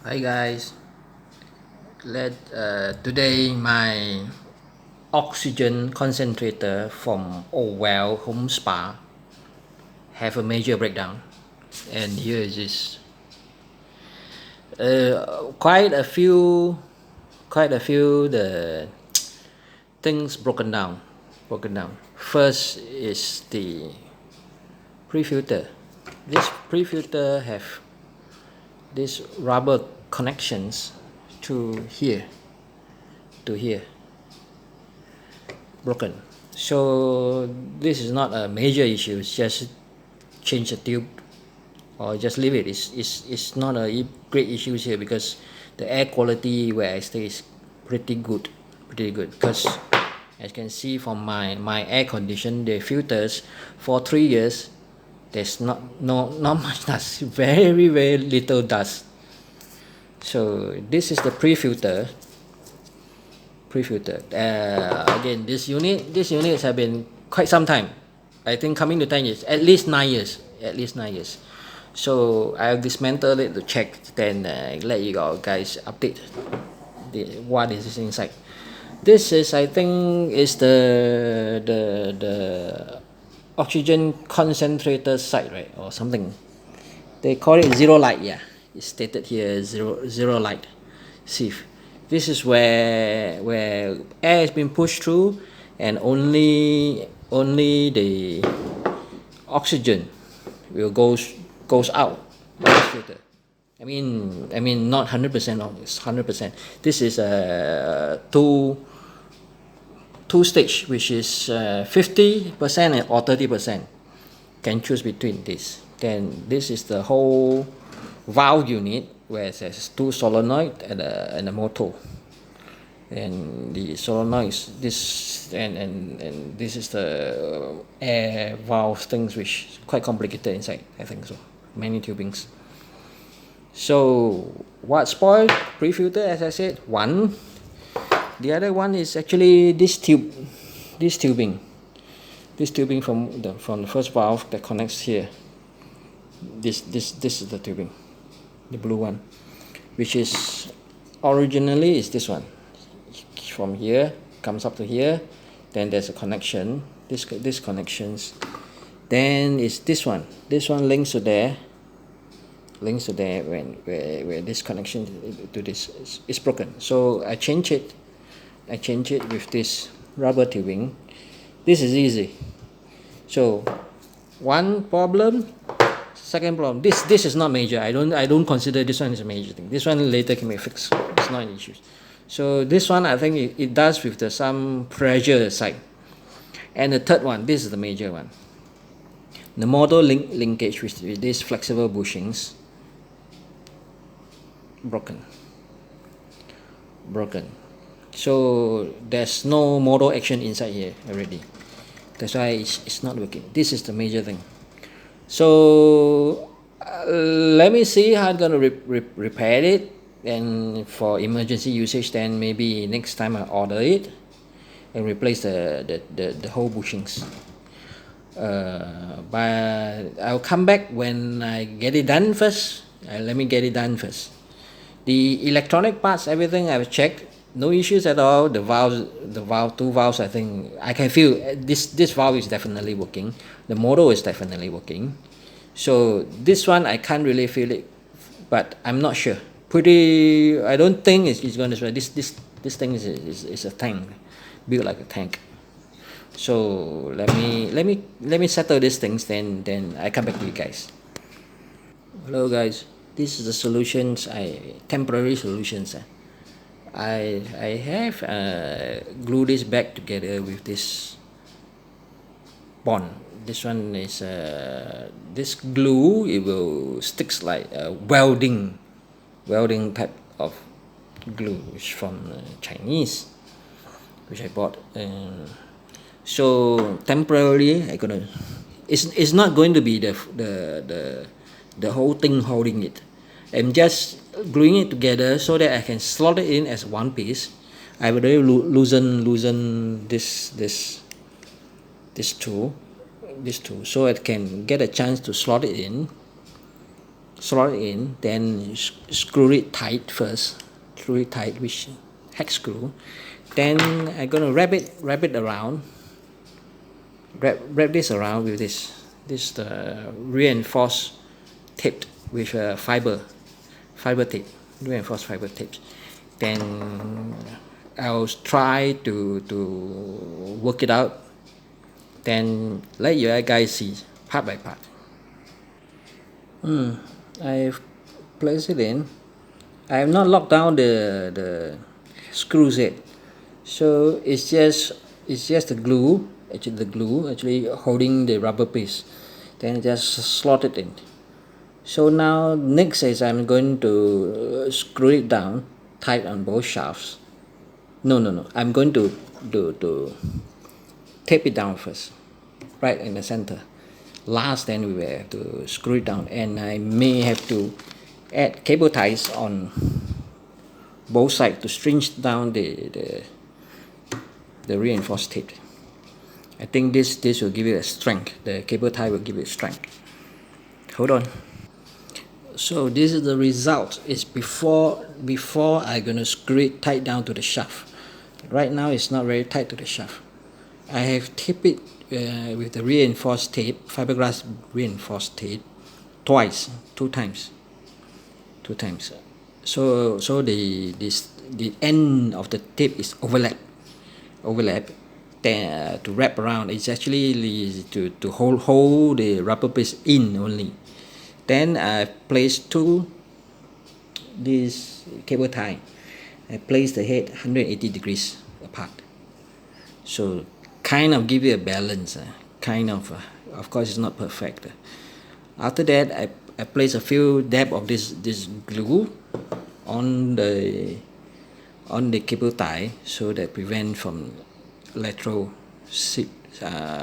Hi guys, today my oxygen concentrator from Owell Home Spa have a major breakdown, and here is this. Quite a few, the things broken down. First is the pre-filter. This pre-filter have these rubber connections to here, broken. So this is not a major issue. It's just change the tube or just leave it. It's not a great issue here because the air quality where I stay is pretty good. Because as you can see from my air condition, the filters for 3 years, there's not much dust, very little dust. So this is the pre-filter. Again, these units have been quite some time. I think coming to 10 years, at least 9 years. So I'll dismantle it to check, then let you guys update what is inside. This is, I think, is the oxygen concentrator site, right, or something. They call it zero light. Yeah, it's stated here zero light sieve. This is where air has been pushed through, and only the oxygen will goes out of the filter. I mean not 100% of it's 100%. This is a two stage, which is 50% or 30%. Can choose between this. Then this is the whole valve unit where it says two solenoid and a motor. And the solenoid is this, and this is the air valve things, which is quite complicated inside. I think so. Many tubings. So what spoiled? Pre-filter, as I said, one. The other one is actually this tubing from the first valve that connects here. This is the tubing, the blue one, which is originally is this one. From here comes up to here, then there's a connection. This connections. Then is this one. This one links to there. Where this connection to this is broken. So I change it with this rubber tubing. This is easy. So one problem. Second problem. This is not major. I don't consider this one is a major thing. This one later can be fixed. It's not an issue. So this one, I think it does with some pressure side. And the third one, this is the major one. The motor linkage with these flexible bushings broken. So there's no motor action inside here already. That's why it's not working. This is the major thing. So let me see how I'm gonna repair it, and for emergency usage, then maybe next time I order it and replace the whole bushings. But I'll come back when I get it done first. Let me get it done first. The electronic parts, everything I've checked, no issues at all. The two valves, I think I can feel this valve is definitely working. The motor is definitely working. So this one I can't really feel it, but I'm not sure. I don't think it's going to spread. This thing is a tank, built like a tank. So let me settle these things, then I come back to you guys. Hello guys, this is the solutions. Temporary solutions. I have glue this back together with this bond. This one is this glue. It will sticks like a welding type of glue, which from Chinese, which I bought. So temporarily, it's not going to be the whole thing holding it. I'm just gluing it together so that I can slot it in as one piece. I will really loosen this tool, so I can get a chance to slot it in. slot it in, then screw it tight first, screw it tight with hex screw. Then I'm gonna wrap it around, wrap this around with this reinforced tape with fiber tape, reinforced fiber tape. Then I'll try to work it out, then let you guys see part by part. I've placed it in. I have not locked down the screws yet, so it's just the glue, actually holding the rubber piece. Then just slot it in. So now next is I'm going to screw it down tight on both shafts. No, I'm going to tape it down first, right in the center. Last, then we will have to screw it down, and I may have to add cable ties on both sides to string down the reinforced tape. I think this will give it a strength. The cable tie will give it strength. Hold on. So this is the result. It's before I'm gonna screw it tight down to the shaft. Right now it's not very tight to the shaft. I have taped it with the reinforced tape, fiberglass reinforced tape, two times. So the end of the tape is overlap. Then to wrap around, it's actually to hold the rubber piece in only. Then I placed this cable tie. I placed the head 180 degrees apart, so kind of give it a balance. Of course it's not perfect. After that, I place a few dab of this glue on the cable tie, so that prevent from lateral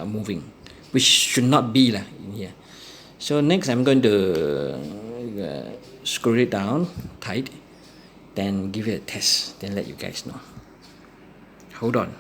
moving, which should not be in here. So next I'm going to screw it down tight, then give it a test, then let you guys know. Hold on.